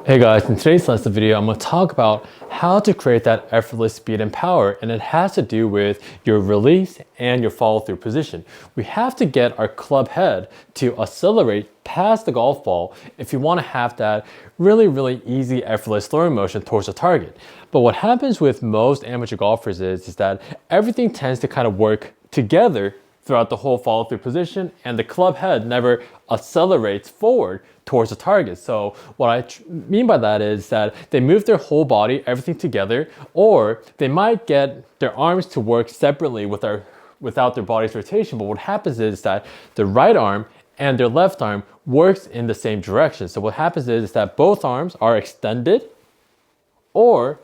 Hey guys, in today's lesson video, I'm going to talk about how to create that effortless speed and power, and it has to do with your release and your follow through position. We have to get our club head to accelerate past the golf ball if you want to have that really easy effortless throwing motion towards the target. But what happens with most amateur golfers is that everything tends to kind of work together throughout the whole follow through position, and the club head never accelerates forward towards the target. So what I mean by that is that they move their whole body, everything together, or they might get their arms to work separately without their body's rotation. But what happens is that the right arm and their left arm works in the same direction. So what happens is that both arms are extended or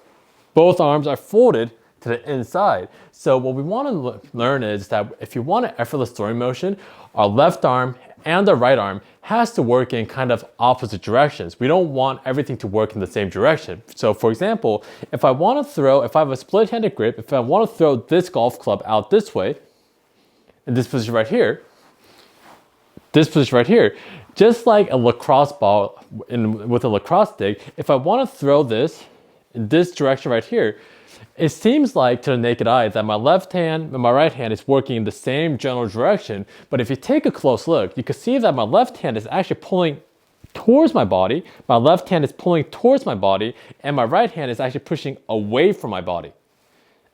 both arms are folded to the inside. So what we want to learn is that if you want an effortless throwing motion, our left arm and the right arm has to work in kind of opposite directions. We don't want everything to work in the same direction. So for example, if I have a split-handed grip, if I want to throw this golf club out this way, in this position right here, just like a lacrosse ball with a lacrosse stick, if I want to throw this in this direction right here, it seems like to the naked eye that my left hand and my right hand is working in the same general direction. But if you take a close look, you can see that my left hand is actually pulling towards my body, my left hand is pulling towards my body, and my right hand is actually pushing away from my body,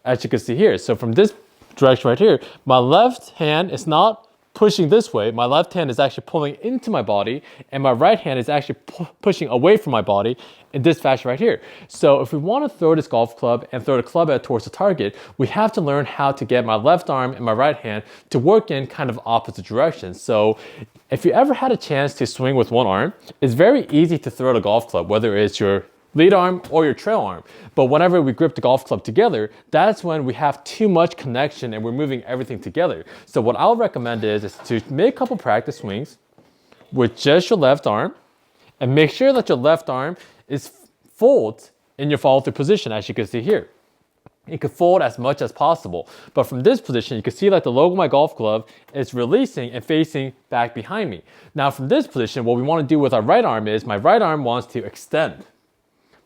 as you can see here. So from this direction right here, my left hand is not pushing this way, my left hand is actually pulling into my body, and my right hand is actually pushing away from my body in this fashion right here. So if we want to throw this golf club and throw the club head towards the target, we have to learn how to get my left arm and my right hand to work in kind of opposite directions. So if you ever had a chance to swing with one arm, it's very easy to throw the golf club, whether it's your lead arm or your trail arm. But whenever we grip the golf club together, that's when we have too much connection and we're moving everything together. So what I'll recommend is to make a couple practice swings with just your left arm, and make sure that your left arm is folded in your follow through position, as you can see here. You can fold as much as possible. But from this position, you can see that the logo of my golf glove is releasing and facing back behind me. Now from this position, what we want to do with our right arm is my right arm wants to extend.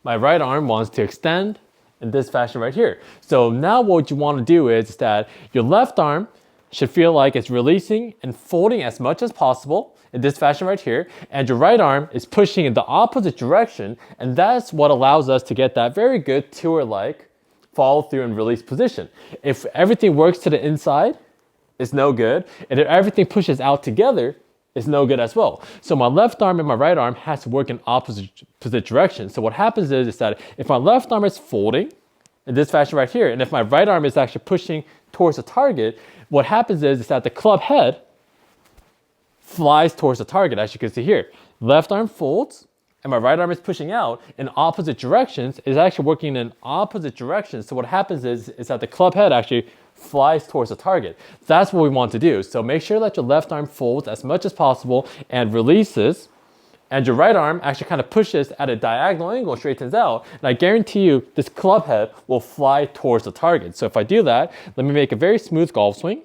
My right arm wants to extend in this fashion right here. So now what you want to do is that your left arm should feel like it's releasing and folding as much as possible in this fashion right here, and your right arm is pushing in the opposite direction, and that's what allows us to get that very good tour-like follow through and release position. If everything works to the inside, it's no good, and if everything pushes out together, it's no good as well. So my left arm and my right arm has to work in opposite directions. So what happens is that if my left arm is folding in this fashion right here, and if my right arm is actually pushing towards the target, what happens is that the club head flies towards the target, as you can see here. Left arm folds, and my right arm is pushing out in opposite directions. It's actually working in opposite directions. So what happens is that the club head actually flies towards the target. That's what we want to do. So make sure that your left arm folds as much as possible and releases, and your right arm actually kind of pushes at a diagonal angle, straightens out, and I guarantee you this club head will fly towards the target. So if I do that, let me make a very smooth golf swing.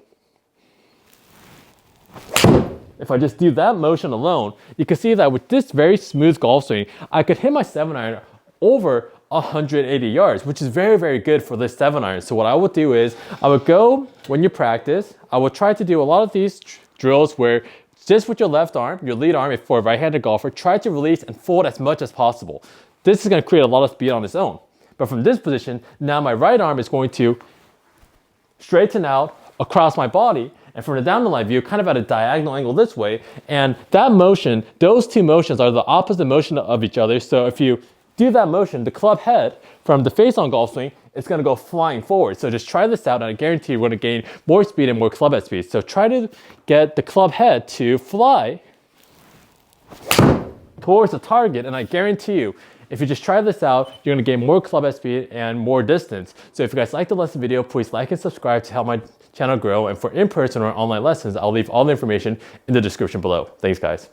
If I just do that motion alone, you can see that with this very smooth golf swing, I could hit my 7-iron over 180 yards, which is very good for this 7-iron. So what I would do is, I would go, when you practice, I would try to do a lot of these drills where just with your left arm, your lead arm, if for a right-handed golfer, try to release and fold as much as possible. This is going to create a lot of speed on its own. But from this position, now my right arm is going to straighten out across my body, and from the down the line view, kind of at a diagonal angle this way. And that motion, those two motions are the opposite motion of each other. So if you do that motion, the club head from the face-on golf swing, it's going to go flying forward. So just try this out, and I guarantee you're going to gain more speed and more club head speed. So try to get the club head to fly towards the target, and I guarantee you, if you just try this out, you're going to gain more club head speed and more distance. So if you guys liked the lesson video, please like and subscribe to help my channel grow. And for in-person or online lessons, I'll leave all the information in the description below. Thanks, guys.